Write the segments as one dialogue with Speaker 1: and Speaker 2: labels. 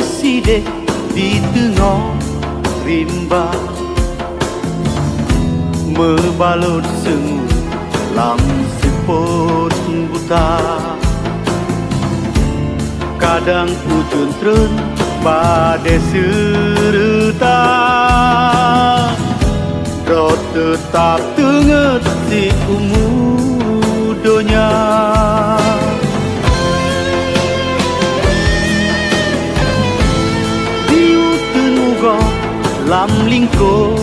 Speaker 1: side di tengah rimba membalut sengu lam sepot buta. Kadang ujun trun pada serta rot tetap tenget si umudonya. Diu tenuga lam lingkup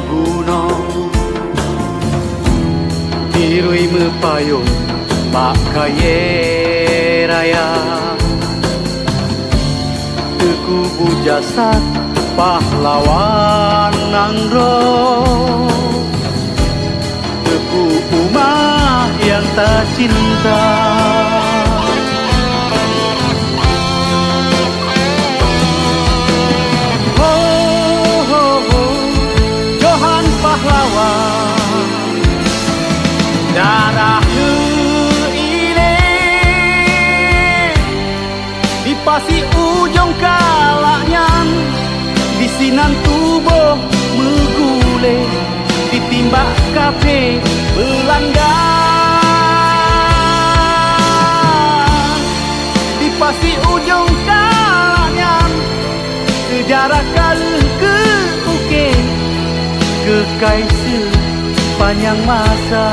Speaker 1: gunung birui mepayung pak kaya raya. Teku jasad pahlawan nanggro, teku umat yang tak cinta. Ho ho ho, Johan pahlawan, darah ini di pasi ujung kalaknyan, di sinan tubuh megule, ditimbak kafe Belanda. Di pasi ujung kalaknyan, sejarah kali ke uke, kekaiser panjang masa.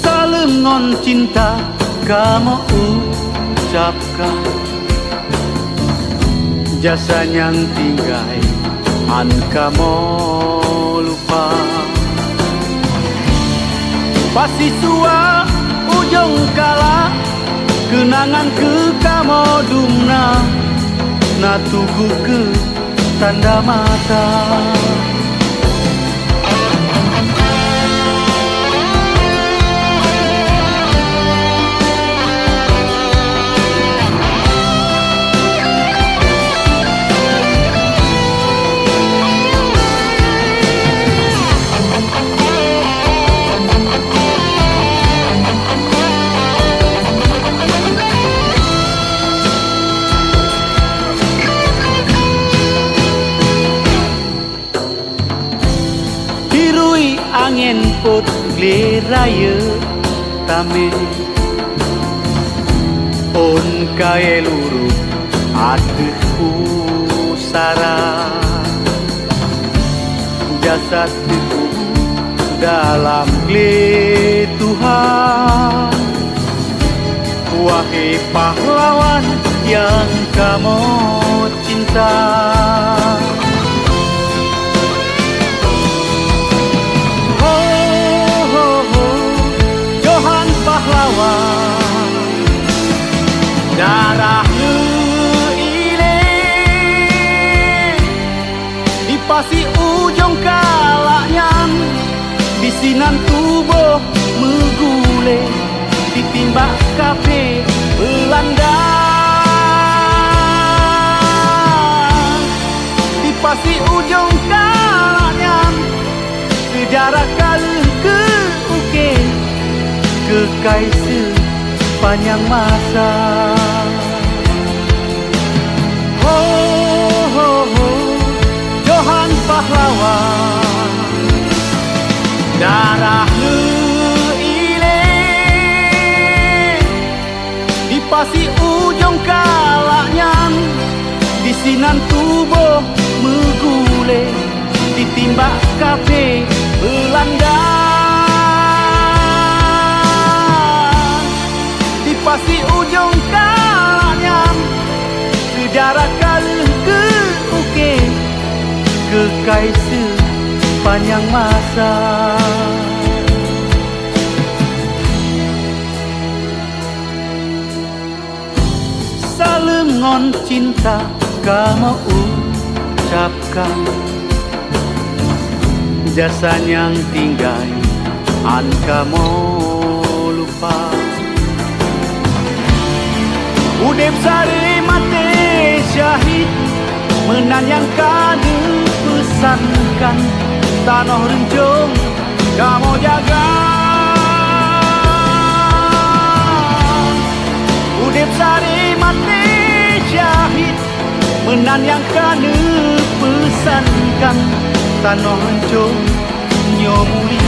Speaker 1: Salam non cinta kamu ucapkan, jasa yang tinggal an kamu lupa. Pasti sua ujung kala kenangan ke kamu dumna, na tugu ke tanda mata. Angin put raya tame on kae luru aduh usara jasad tubuh dalam gle Tuhan. Wahai pahlawan yang kamu cinta, darah ini di pasi ujung kalaknyan, di sinan tubuh megule, ditimbak kafe Belanda. Di pasi ujung kalaknyan, sejarah kali ke uke, kekaiser panjang masa. Ho ho ho, Johan pahlawan, darah ini di pasi ujung kalaknyan, di sinan tubuh megule, ditimbak kafe Belanda. Pasti ujung kalaknyan, sejarah kali ke uke, kekaiser panjang masa. Salam non cinta kamu ucapkan, jasa yang tinggal an kamu lupa. Udep sari mati syahid, menanyang kadu pesankan, tanah rencong kamu jaga. Menan yang kanu pesankan tanah hancur nyomuli